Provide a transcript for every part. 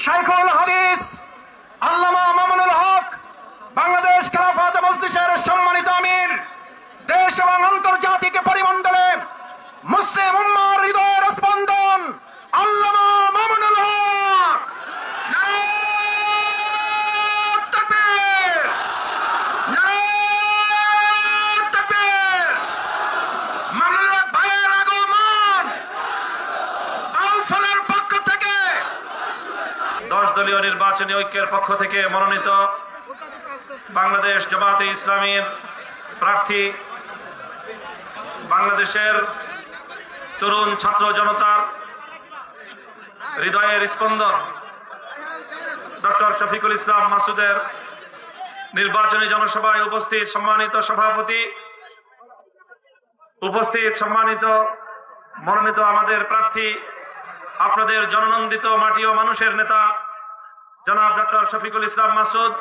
শাইখুল হাদিস আল্লামা মামুনুল হক, বাংলাদেশ খেলাফত মজলিসের সম্মানিত আমির, দেশ এবং আন্তর্জাতিক পরিমণ্ডলে মুসলিম উম্মার হৃদয়ের স্পন্দন আল্লামা মামুনুল হক। নারায়ে তাকবীর, নারায়ে তাকবীর। মামুনুল হক ভাইয়ের আগমন আউফলের পক্ষ থেকে 10 দলীয় নির্বাচনী ঐক্যের পক্ষ থেকে মনোনীত বাংলাদেশ জামাতে ইসলামীর প্রার্থী, বাংলাদেশের তরুণ ছাত্র জনতার হৃদয়ের স্পন্দন ডক্টর শফিকুল ইসলাম মাসুদের নির্বাচনী জনসভায় উপস্থিত সম্মানিত সভাপতি, উপস্থিত সম্মানিত মনোনীত আমাদের প্রার্থী, আপনাদের জননন্দিত মাটি ও মানুষের নেতা জনাব ডক্টর শফিকুল ইসলাম মাসুদ,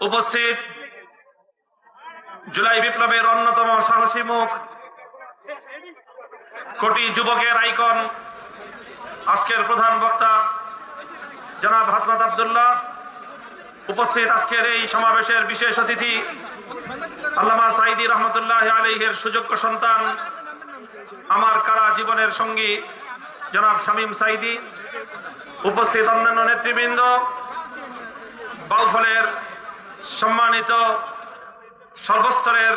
উপস্থিত জুলাই বিপ্লবের অন্যতম সাহসী মুখ, কোটি যুবকের আইকন, আজকের প্রধান বক্তা জনাব হাসনাত আব্দুল্লাহ, উপস্থিত আজকের এই সমাবেশের বিশেষ অতিথি আল্লামা সাঈদী রহমতুল্লাহ আলাইহির সুযোগ্য সন্তান, আমার কারা জীবনের সঙ্গী জনাব শামীম সাঈদী, উপস্থিত অন্যান্য নেতৃবৃন্দ, বাউফলের সম্মানিত সর্বস্তরের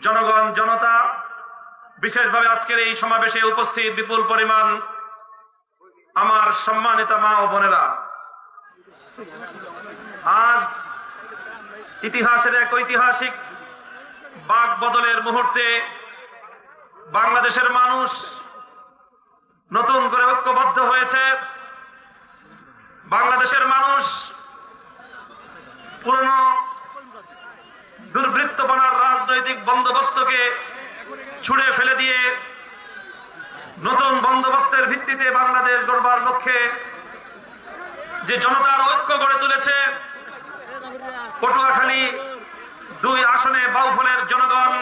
জনগণ জনতা, বিশেষভাবে আজকের এই সমাবেশে উপস্থিত বিপুল পরিমাণ আমার সম্মানিত মা ও বোনেরা, আজ ইতিহাসের এক ঐতিহাসিক বাক বদলের মুহূর্তে বাংলাদেশের মানুষ নতুন করে ঐক্যবদ্ধ হয়েছে। বাংলাদেশের মানুষ পুরনো দুর্বৃত্তপনার রাজনৈতিক বন্দোবস্তকে ছুড়ে ফেলে দিয়ে নতুন বন্দোবস্তের ভিত্তিতে বাংলাদেশ গড়বার লক্ষ্যে যে জনতার ঐক্য গড়ে তুলেছে, পটুয়াখালী 2 আসনে বাউফলের জনগণ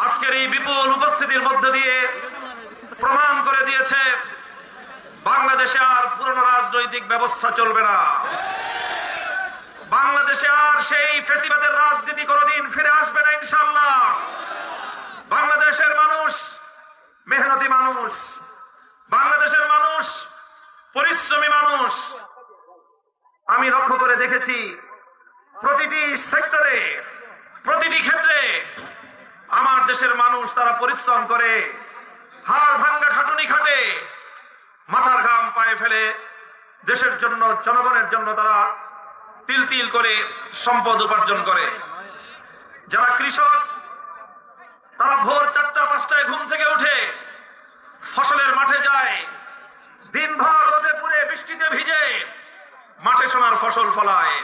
আজকের এই বিপুল উপস্থিতির মধ্য দিয়ে প্রমাণ করে দিয়েছে বাংলাদেশে আর পুরনো রাজনৈতিক ব্যবস্থা চলবে না। বাংলাদেশে আর সেই ফ্যাসিবাদের রাজনীতি কোনোদিন ফিরে আসবে না ইনশাআল্লাহ। বাংলাদেশের মানুষ মেহনতি মানুষ, বাংলাদেশের মানুষ পরিশ্রমী মানুষ। আমি লক্ষ্য করে দেখেছি প্রতিটি সেক্টরে, প্রতিটি ক্ষেত্রে আমার দেশের মানুষ তারা পরিশ্রম করে, হাড় ভাঙ্গা খাটুনি খাটে, মাথার ঘাম পায়ে ফেলে দেশের জন্য, জনগণের জন্য তারা তিল তিল করে সম্পদ উপার্জন করে। যারা কৃষক তারা ভোর 4টা-5টায় ঘুম থেকে উঠে ফসলের মাঠে যায়, দিনভর রোদে পুড়ে বৃষ্টিতে ভিজে মাঠে সোনার ফসল ফলায়।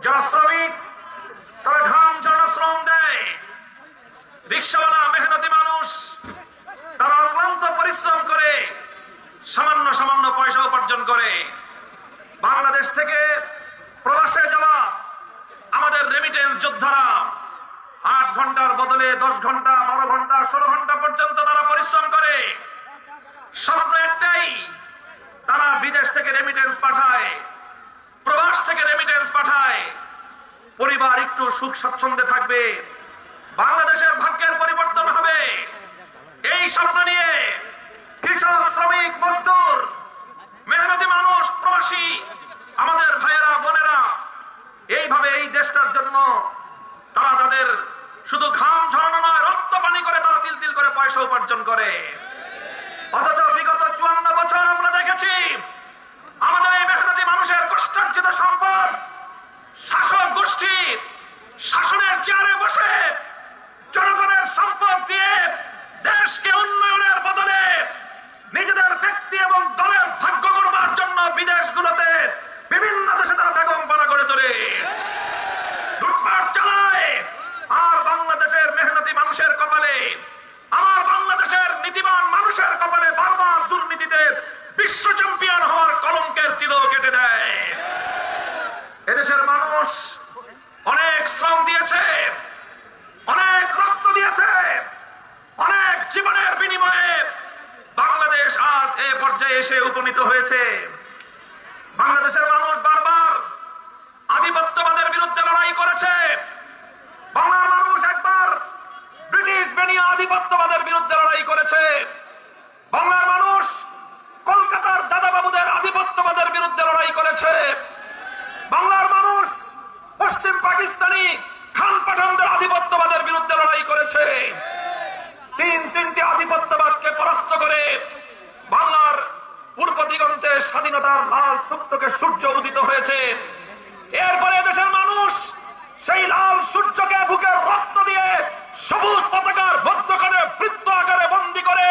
যারা শ্রমিক তারা ঘাম ঝরানো শ্রম দেয়। রিক্সাওয়ালা মেহনতি মানুষ তারা অক্লান্ত পরিশ্রম করে সামান্য সামান্য পয়সা উপার্জন করে। বাংলাদেশ থেকে প্রবাসে যাওয়া আমাদের রেমিটেন্স যোদ্ধারা 8 ঘন্টার বদলে 10 ঘন্টা, 12 ঘন্টা, 16 ঘন্টা পর্যন্ত তারা পরিশ্রম করে। স্বপ্ন একটাই, তারা বিদেশ থেকে রেমিটেন্স পাঠায়, প্রবাস থেকে রেমিটেন্স পাঠায়, পরিবার একটু সুখ স্বাচ্ছন্দ্যে থাকবে, বাংলাদেশের ভাগ্যের পরিবর্তন হবে। এই স্বপ্ন নিয়ে কৃষক, শ্রমিক, মজদুর, মেহনতি মানুষ, প্রবাসী আমাদের ভাইয়েরা বোনেরা এইভাবে এই দেশটার জন্য তারা তাদের শুধু ঘাম ঝরানো নয়, রক্ত পানি করে তারা তিল তিল করে পয়সা উপার্জন করে। অথচ বিগত 54 বছর আমরা দেখেছি আমাদের এই মেহনতি মানুষের কষ্টার্জিত সম্পদ শাসক গোষ্ঠী শাসনের চেয়ারে বসে জনগণের সম্পদ দিয়ে দেশকে উন্নয়নের বদলে নিজেদের ব্যক্তি এবং দলের ভাগ্য গড়বার জন্য বিদেশগুলোতে বিভিন্ন দেশে তারা বেগম পাড়া গড়ে তোলে, লুটপাট চালায়। আর বাংলাদেশের মেহনতি মানুষের কপালে, আমার বাংলাদেশের নীতিবান মানুষের কপালে বারবার দুর্নীতিতে বিশ্ব চ্যাম্পিয়ন হওয়ার কলঙ্কের তিলক কেটে দেয়। এদেশের মানুষ অনেক শ্রম দিয়েছে, অনেক রক্ত দিয়েছে, অনেক জীবনের বিনিময়ে বাংলাদেশ আজ এ পর্যায়ে দেশে উপনীত হয়েছে। বাংলাদেশের মানুষ বারবার আধিপত্যবাদের বিরুদ্ধে লড়াই করেছে। বাংলার মানুষ একবার ব্রিটিশ বেনিয়া আধিপত্যবাদের বিরুদ্ধে লড়াই করেছে। বাংলার মানুষ কলকাতার দাদাবাবুদের আধিপত্যবাদের বিরুদ্ধে লড়াই করেছে। বাংলার মানুষ পশ্চিম পাকিস্তানি খান পাঠানদের আধিপত্যবাদের বিরুদ্ধে লড়াই করেছে। তিনটি আধিপত্যবাদকে পরাস্ত করে বাংলার পূর্ব দিগন্তে স্বাধীনতার লাল টুকটুকে সূর্য উদিত হয়েছে। এরপরে দেশের মানুষ সেই লাল সূর্যকে বুকের রক্ত দিয়ে সবুজ পতাকার মধ্যখানে বৃত্ত আকারে বন্দী করে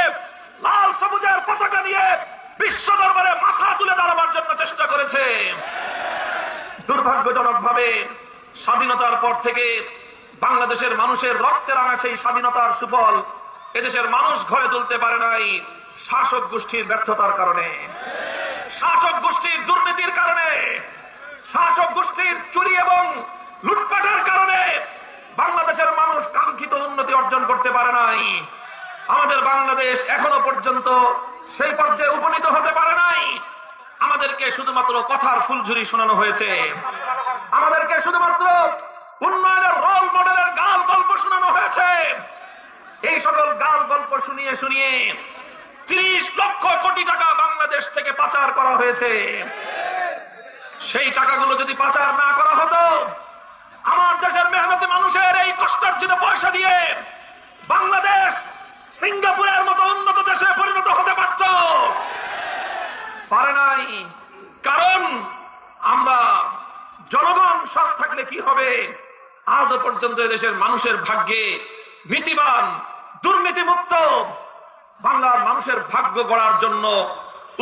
লাল সবুজের পতাকা নিয়ে বিশ্ব দরবারে মাথা তুলে দাঁড়াবার জন্য চেষ্টা করেছে। দুর্ভাগ্যজনকভাবে স্বাধীনতার পর থেকে বাংলাদেশের মানুষের রক্তে রাঙা সেই স্বাধীনতার সুফল এদেশের মানুষ ঘরে তুলতে পারে নাই শাসক গোষ্ঠীর ব্যর্থতার কারণে, শাসক গোষ্ঠীর দুর্নীতির কারণে, শাসক গোষ্ঠীর চুরি এবং লুটপাটের কারণে বাংলাদেশের মানুষ কাঙ্ক্ষিত উন্নতি অর্জন করতে পারে নাই। আমাদের বাংলাদেশ এখনো পর্যন্ত সেই পর্যায়ে উপনীত হতে পারে নাই। আমাদেরকে শুধুমাত্র কথার ফুলঝুরি শোনানো হয়েছে, আমাদেরকে শুধুমাত্র উন্নয়নের রোল মডেলের গাল গল্প শোনানো হয়েছে। এই সকল গাল গল্প শুনিয়ে শুনিয়ে 30 লক্ষ কোটি টাকা বাংলাদেশ থেকে পাচার করা হয়েছে। সেই টাকাগুলো যদি পাচার না করা হতো, আমার দেশের মেহনতি মানুষের এই কষ্টার্জিত পয়সা দিয়ে বাংলাদেশ সিঙ্গাপুরের মতো উন্নত দেশে পরিণত হতে পারত, পারে নাই। কারণ আমরা জনগণ সৎ থাকলে কি হবে, আজও পর্যন্ত দেশের মানুষের ভাগ্যে নীতিবান দুর্নীতিমুক্ত বাংলার মানুষের ভাগ্য গড়ার জন্য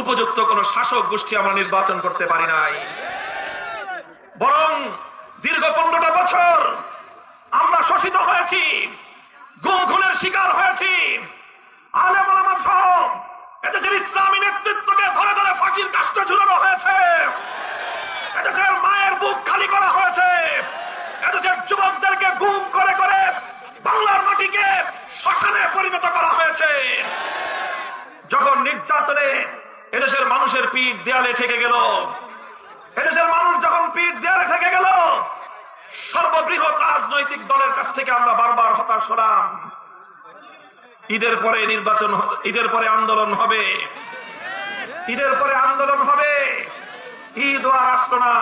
উপযুক্ত কোন শাসক গোষ্ঠী আমরা নির্বাচন করতে পারি নাই। বরং দীর্ঘ 15টা বছর আমরা শোষিত হয়েছি, গুম খুনের শিকার হয়েছি। আলেম ওলামা সহ এদেশের ইসলামী নেতৃত্বকে ধরে ধরে ফাঁসির কাস্টে ঝুলানো হয়েছে। এদেশের মায়ের বুক খালি করা হয়েছে। এদেশের যুবকদেরকে গুম করে করে বাংলার মাটিকে শ্মশানে পরিণত করা হয়েছে। যখন নির্যাতনে এদেশের মানুষের পিঠ দেয়ালে ঠেকে গেল, এদেশের মানুষ যখন পিঠ দেয়ালে ঠেকে গেল, সর্ববৃহৎ রাজনৈতিক দলের কাছ থেকে আমরা বারবার হতাশ হলাম। ঈদের পরে নির্বাচন, ঈদের পরে আন্দোলন হবে, ঈদের পরে আন্দোলন হবে। ঈদ আর আসলো না।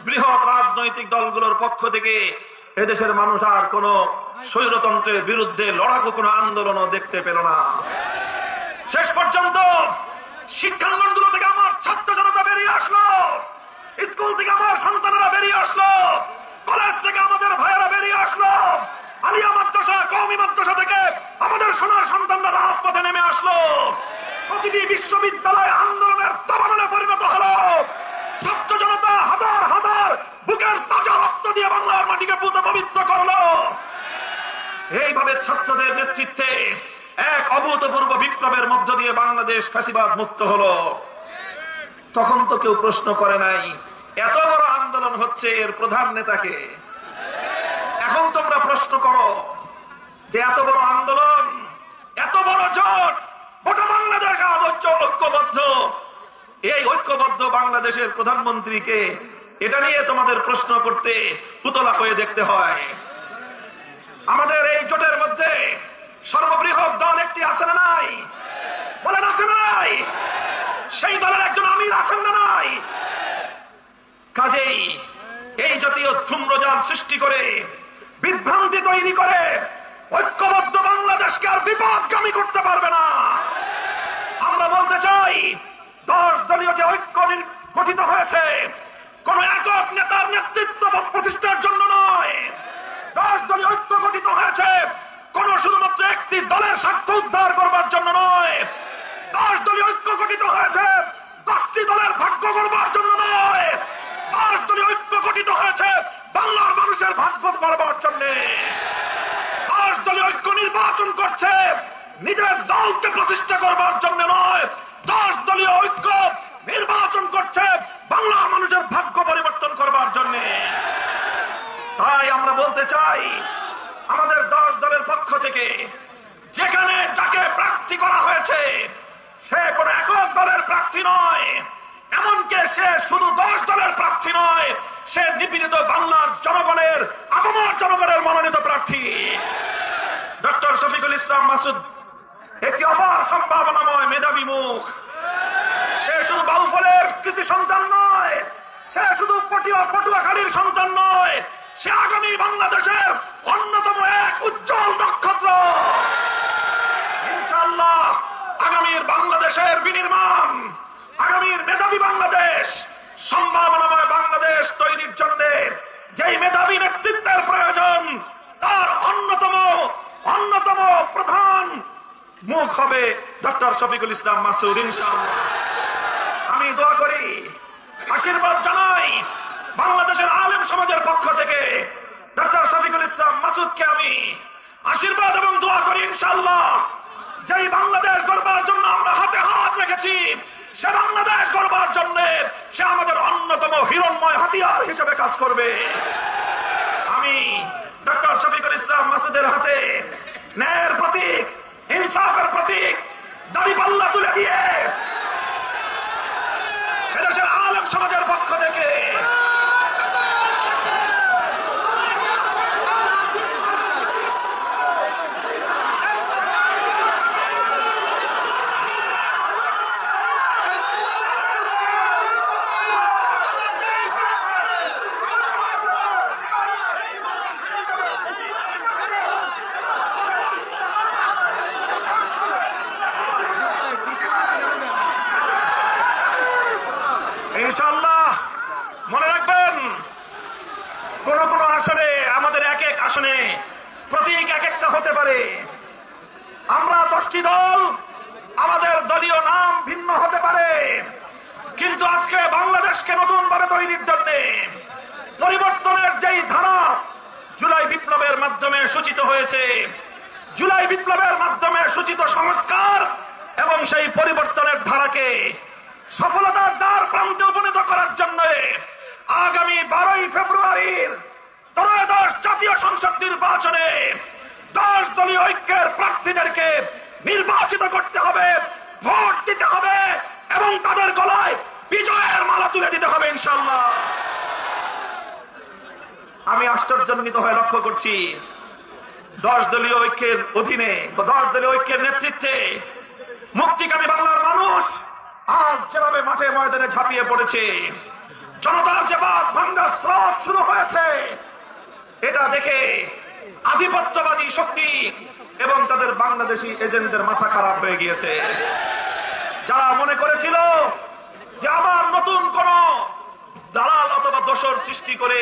বৃহৎ রাজনৈতিক দলগুলোর পক্ষ থেকে এদেশের মানুষ আর কোন স্বৈরতন্ত্রের বিরুদ্ধে লড়াকু কোন আন্দোলনও দেখতে পেল না। শেষ পর্যন্ত শিক্ষাঙ্গনগুলো থেকে আমার ছাত্র জনতা বেরিয়ে আসলো, স্কুল থেকে আমার সন্তানেরা বেরিয়ে আসলো, কলেজ থেকে আমাদের ভাইয়েরা বেরিয়ে আসলো, আলিয়া মাদ্রাসা, কওমি মাদ্রাসা থেকে আমাদের সোনার সন্তানরা রাজপথে নেমে আসলো। প্রতিটি বিশ্ববিদ্যালয় আন্দোলনের দাবানলে পরিণত হলো। ছাত্র জনতা হাজার হাজার বুকের তাজা রক্ত দিয়ে বাংলার মাটিকে পুত পবিত্র করলো। এইভাবে ছাত্রদের নেতৃত্বে এক অভূতপূর্ব বিপ্লবের মধ্য দিয়ে বাংলাদেশ ফ্যাসিবাদ মুক্ত হলো। তখন তো কেউ প্রশ্ন করে নাই এত বড় আন্দোলন হচ্ছে, এর প্রধান নেতাকে। এখন তোমরা প্রশ্ন করো যে এত বড় আন্দোলন, এত বড় জোট, গোটা বাংলাদেশ আজ ঐক্যবদ্ধ, এই ঐক্যবদ্ধ বাংলাদেশের প্রধানমন্ত্রীকে এটা নিয়ে তোমাদের প্রশ্ন করতে পুতলা হয়ে দেখতে হয়। আমাদের এই জোটের মধ্যে সর্ববৃহৎ দল একটি আছে না নাই? বলেন আছে না নাই? সেই দলের একজন আমির আছেন না নাই? কাজেই এই জাতীয় ধূম্রজাল সৃষ্টি করে, বিভ্রান্তি তৈরি করে ঐক্যবদ্ধ বাংলাদেশকে আর বিপদগামী করতে পারবে না। আমরা বলতে চাই 10 দলীয় যে ঐক্য গঠিত হয়েছে, কোন একক নেতার নেতৃত্ব প্রতিষ্ঠার জন্য নয়। 10 দলীয় ঐক্য গঠিত হয়েছে কোন শুধুমাত্র একটি দলের স্বার্থ উদ্ধার করবার জন্য নয়। 10 দলীয় ঐক্য গঠিত হয়েছে 10টি দলের ভাগ্য করবার জন্য নয়। 10 দলীয় ঐক্য গঠিত হয়েছে বাংলার মানুষের ভাগ্য করবার জন্য। 10 দলীয় ঐক্য নির্বাচন করছে নিজের দলকে প্রতিষ্ঠা করবার জন্য নয়। 10 দলীয় ঐক্য নির্বাচন করছে বাংলার মানুষের ভাগ্য পরিবর্তন করবার জন্য। তাই আমরা বলতে চাই, আমাদের 10 দলের পক্ষ থেকে যেখানে যাকে প্রার্থী করা হয়েছে সে কোন একক দলের প্রার্থী নয়, এমনকি সে শুধু 10 দলের প্রার্থী নয়, সে নিপীড়িত বাংলার জনগণের, আপামর জনগণের মনোনীত প্রার্থী। ডক্টর শফিকুল ইসলাম মাসুদ একটি অপার সম্ভাবনাময় মেধাবী মুখ। সে শুধু বাউফলের কৃতি সন্তান নয়, সে শুধু পটুয়াখালীর সন্তান নয়, সে আগামী বাংলাদেশের অন্যতম এক উজ্জ্বল নক্ষত্র। ইনশাআল্লাহ আগামীর বাংলাদেশের বিনির্মাণ, আগামীর মেধাবী বাংলাদেশ, সম্ভাবনাময় বাংলাদেশ তৈরির জন্য যেই মেধাবী নেতৃত্বের প্রয়োজন, তার অন্যতম প্রধান মুখ হবে ডক্টর শফিকুল ইসলাম মাসুদ। ইনশাআল্লাহ আমি দোয়া করি, আশীর্বাদ জানাই বাংলাদেশের আলেম সমাজের পক্ষ থেকে ডক্টর শফিকুল ইসলাম মাসুদকে আমি আশীর্বাদ এবং দোয়া করি। ইনশাআল্লাহ যেই বাংলাদেশ গড়বার জন্য আমরা হাতে হাত রেখেছি, সে বাংলাদেশ গড়বার জন্য সে আমাদের অন্যতম হিরণময় হাতিয়ার হিসেবে কাজ করবে। আমি ডক্টর শফিকুল ইসলাম মাসুদের হাতে ন্যায়ের প্রতীক, ইনসাফের প্রতীক দাড়িপাল্লা তুলে দিয়ে এদেশের আলেম সমাজের পক্ষ থেকে ইনশাআল্লাহ মনে রাখবেন, কোন কোন আসনে আমাদের এক এক আসনে প্রতীক এক একটা হতে পারে। আমরা 10টি দল, আমাদের দলীয় নাম ভিন্ন হতে পারে, কিন্তু আজকে বাংলাদেশকে নতুন ভাবে তৈরির জন্য পরিবর্তনের যেই ধারা জুলাই বিপ্লবের মাধ্যমে সূচিত হয়েছে, জুলাই বিপ্লবের মাধ্যমে সূচিত সংস্কার এবং সেই পরিবর্তনের ধারাকে সফলতার দ্বার প্রান্তে উপনীত করার জন্য আগামী 12ই ফেব্রুয়ারির ত্রয়োদশ জাতীয় সংসদ নির্বাচনে 10 দলীয় ঐক্যের প্রার্থীদেরকে নির্বাচিত করতে হবে, ভোট দিতে হবে এবং তাদের গলায় বিজয়ের মালা তুলে দিতে হবে। ইনশাআল্লাহ আমি আশ্চর্যান্বিত হয়ে লক্ষ্য করছি, 10 দলীয় ঐক্যের অধীনে, 10 দলীয় ঐক্যের নেতৃত্বে মুক্তিকামী বাংলার মানুষ আজ যেভাবে মাঠে ময়দানে ঝাঁপিয়ে পড়েছে, জনতার যে বাদ ভাঙ্গার স্রোত শুরু হয়েছে, এটা দেখে আধিপত্যবাদী শক্তি এবং তাদের বাংলাদেশি এজেন্টদের মাথা খারাপ হয়ে গিয়েছে। যারা মনে করেছিল যে আবার নতুন কোন দালাল অথবা দোসর সৃষ্টি করে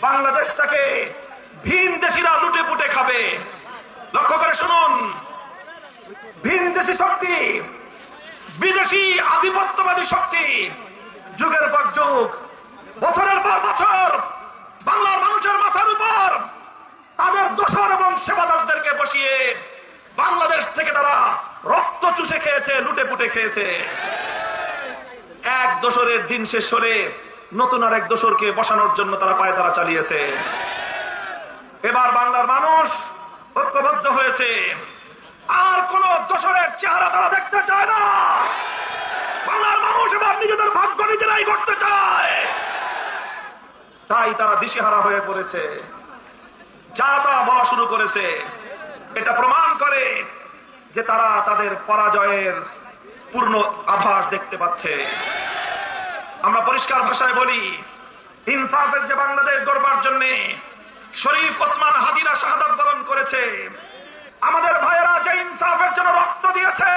বাংলাদেশটাকে ভিন দেশিরা লুটে পুটে খাবে, লক্ষ্য করে শুনুন, ভিন দেশি শক্তি, বিদেশি আধিপত্যবাদী শক্তি যুগের পর যুগ, বছরের পর বছর বাংলার মানুষের মাথার উপর তাদের দোসর এবং সেবাদারদেরকে বসিয়ে বাংলাদেশ থেকে তারা রক্ত চুষে খেয়েছে, লুটে পুটে খেয়েছে। এক দোসরের দিন শেষ হলে নতুন আর এক দোসরকে বসানোর জন্য তারা পায়তারা চালিয়েছে। এবার বাংলার মানুষ ঐক্যবদ্ধ হয়েছে, আর কোন দোসরের চেহারা তারা দেখতে চায় না। বাংলার মানুষ এবার নিজেদের ভাগ্য নিজেরাই করতে চায়, তাই তারা দিশেহারা হয়ে পড়েছে, যা তা বলা শুরু করেছে। এটা প্রমাণ করে যে তারা তাদের পরাজয়ের পূর্ণ আভাস দেখতে পাচ্ছে। আমরা পরিষ্কার ভাষায় বলি, ইনসাফের যে বাংলাদেশ গড়বার জন্য শরীফ ওসমান হাদিরা শাহাদাত বরণ করেছে, আমাদের ভাইয়েরা যে ইনসাফের জন্য রক্ত দিয়েছে,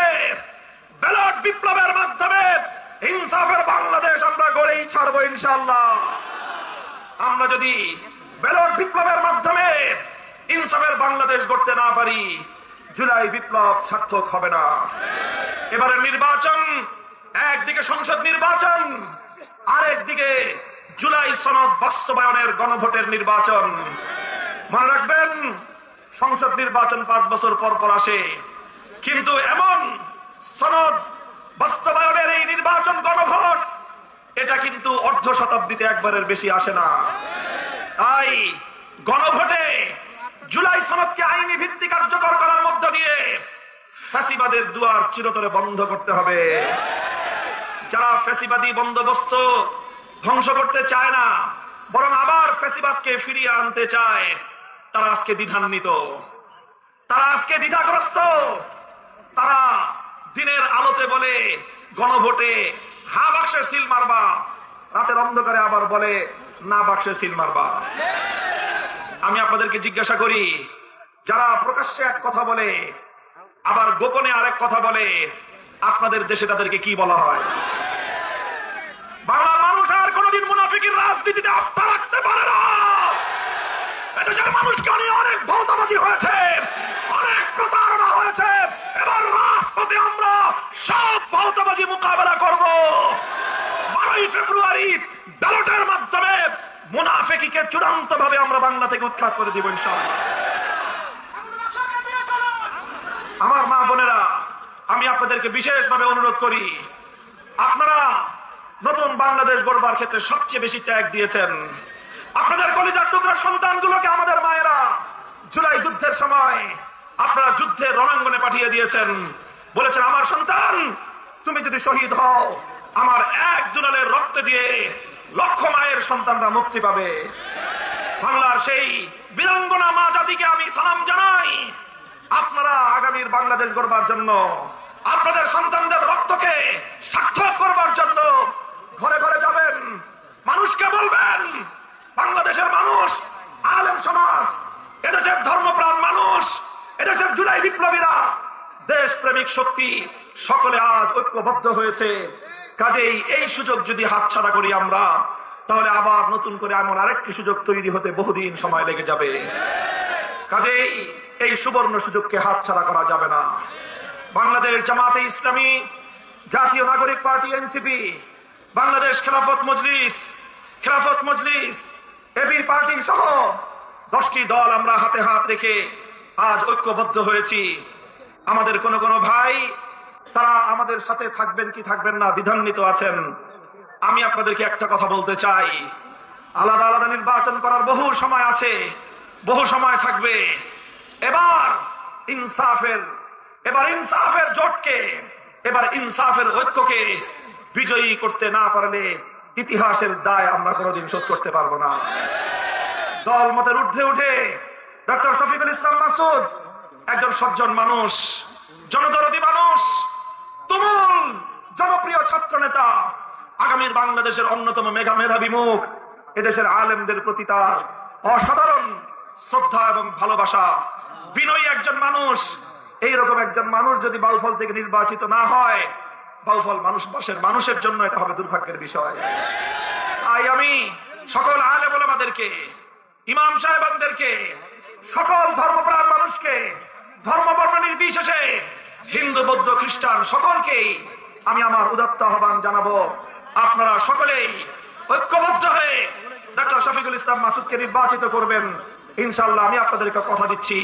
ব্যালট বিপ্লবের মাধ্যমে ইনসাফের বাংলাদেশ আমরা গড়েই ছাড়বো ইনশাআল্লাহ। আমরা যদি ব্যালট বিপ্লবের মাধ্যমে ইনসাফের বাংলাদেশ গড়তে না পারি, জুলাই বিপ্লব সার্থক হবে না। এবারের নির্বাচন একদিকে সংসদ নির্বাচন, আরেকদিকে জুলাই সনদ বাস্তবায়নের গণভোটের নির্বাচন। মনে রাখবেন, সংসদ নির্বাচন 5 বছর পর পর আসে, কিন্তু এমন সনদ বাস্তবায়নের এই নির্বাচন গণভোট, এটা কিন্তু অর্ধ শতাব্দীতে একবারের বেশি আসে না। তাই গণভোটে জুলাই সনদকে আইনি ভিত্তি কার্যকর করার মধ্য দিয়ে ফ্যাসিবাদের দুয়ার চিরতরে বন্ধ করতে হবে। যারা ফ্যাসিবাদী বন্দোবস্ত ধ্বংস করতে চায় না, বরং আবার ফ্যাসিবাদকে ফিরিয়ে আনতে চায়, তারা আজকে দ্বিধান্বিত, তারা আজকে দ্বিধাগ্রস্ত। তারা দিনের আলোতে বলে গণভোটে হা বাক্সে সিল মারবা, রাতের অন্ধকারে আবার বলে না বাক্সে সিল মারবা। আমি আপনাদেরকে জিজ্ঞাসা করি, যারা প্রকাশ্যে এক কথা বলে আবার গোপনে আরেক কথা বলে, আপনাদের দেশে তাদেরকে কি বলা হয়? বাংলার মানুষ আর কোনদিন মুনাফিকের রাজনীতিতে আস্থা রাখতে পারে না। এদেশের মানুষকে নিয়ে অনেক ভৌতাবাজি হয়েছে, অনেক প্রতারণা হয়েছে। এবার রাজপথে আমরা সব ভৌতাবাজি মোকাবেলা করব। 12ই ফেব্রুয়ারি ব্যালটের মাধ্যমে মুনাফিককে চূড়ান্ত ভাবে আমরা বাংলা থেকে উৎখাত করে দিব ইনশাআল্লাহ। আমার মা বোনেরা, আমি আপনাদেরকে বিশেষভাবে অনুরোধ করি, আপনারা নতুন বাংলাদেশ গড়বার ক্ষেত্রে সবচেয়ে বেশি ত্যাগ দিয়েছেন। আপনাদের কলিজার টুকরা সন্তানগুলোকে আমাদের মায়েরা জুলাই যুদ্ধের সময় আপনারা যুদ্ধের রণাঙ্গনে পাঠিয়ে দিয়েছেন। বলেছেন, আমার সন্তান তুমি যদি শহীদ হও, আমার এক দুলালের রক্ত দিয়ে লক্ষ মায়ের সন্তানরা মুক্তি পাবে। বাংলার সেই বীরাঙ্গনা মা জাতিকে আমি সালাম জানাই। আপনারা আগামীর বাংলাদেশ গড়বার জন্য, আপনাদের সন্তানদের রক্তকে সার্থক করবার জন্য ঘরে ঘরে যাবেন, মানুষকে বলবেন, বাংলাদেশের মানুষ, আলেম সমাজ, এদেশের ধর্মপ্রাণ মানুষ, এদেশের জুলাই বিপ্লবীরা, দেশ প্রেমিক শক্তি সকলে আজ ঐক্যবদ্ধ হয়েছে। কাজেই এই সুযোগ যদি হাতছাড়া করি আমরা, তাহলে আবার নতুন করে এমন আরেকটি সুযোগ তৈরি হতে বহুদিন সময় লেগে যাবে। কাজেই এই সুবর্ণ সুযোগকে হাতছাড়া করা যাবে না। বাংলাদেশ জামাতে ইসলামী, জাতীয় নাগরিক party NCP, Bangladesh Khelafat Majlis, AB party সহ 10টি দল আমরা হাতে হাত রেখে আজ ঐক্যবদ্ধ হয়েছি। আমাদের কোন ভাই তারা আমাদের সাথে থাকবেন কি থাকবেন না দ্বিধান্বিত আছেন। আমি আপনাদেরকে একটা কথা বলতে চাই, আলাদা আলাদা নির্বাচন করার বহু সময় আছে, বহু সময় থাকবে। এবার ইনসাফের জোটকে, এবার ইনসাফের ঐক্যকে বিজয়ী করতে না পারলে ইতিহাসের দায় আমরা কোনোদিন শোধ করতে পারবো না। দল মতের ঊর্ধ্বে উঠে ডক্টর শফিকুল ইসলাম মাসুদ একজন সজ্জন মানুষ, জনদরদী মানুষ, তুমুল জনপ্রিয় ছাত্র নেতা, আগামীর বাংলাদেশের অন্যতম মেধাবী মুখ। এদেশের আলেমদের প্রতি তার অসাধারণ শ্রদ্ধা এবং ভালোবাসা, বিনয়ী একজন মানুষ। এইরকম একজন মানুষ যদি বাউফল থেকে নির্বাচিত না হয়, বাউফল মানুষের জন্য এটা হবে দুর্ভাগ্যের বিষয়। তাই আমি সকল আলেম ওলামাদেরকে, ইমাম সাহেবানদেরকে, সকল ধর্মপ্রাণ মানুষকে, ধর্মবর্ণ নির্বিশেষে, হিন্দু বৌদ্ধ খ্রিস্টান সকলকেই আমি আমার উদাত্ত আহ্বান জানাবো, আপনারা সকলেই ঐক্যবদ্ধ হয়ে ডক্টর শফিকুল ইসলাম মাসুদকে নির্বাচিত করবেন। ইনশাআল্লাহ আমি আপনাদেরকে কথা দিচ্ছি,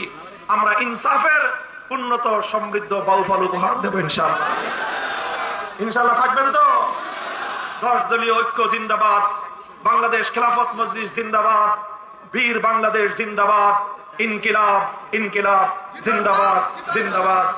আমরা ইনসাফের উন্নত সমৃদ্ধ বাউফল উপহার দেব ইনশাআল্লাহ। ইনশাআল্লাহ থাকবেন তো? 10 দলীয় ঐক্য জিন্দাবাদ, বাংলাদেশ খেলাফত মজলিস জিন্দাবাদ, বীর বাংলাদেশ জিন্দাবাদ, ইনকিলাব জিন্দাবাদ।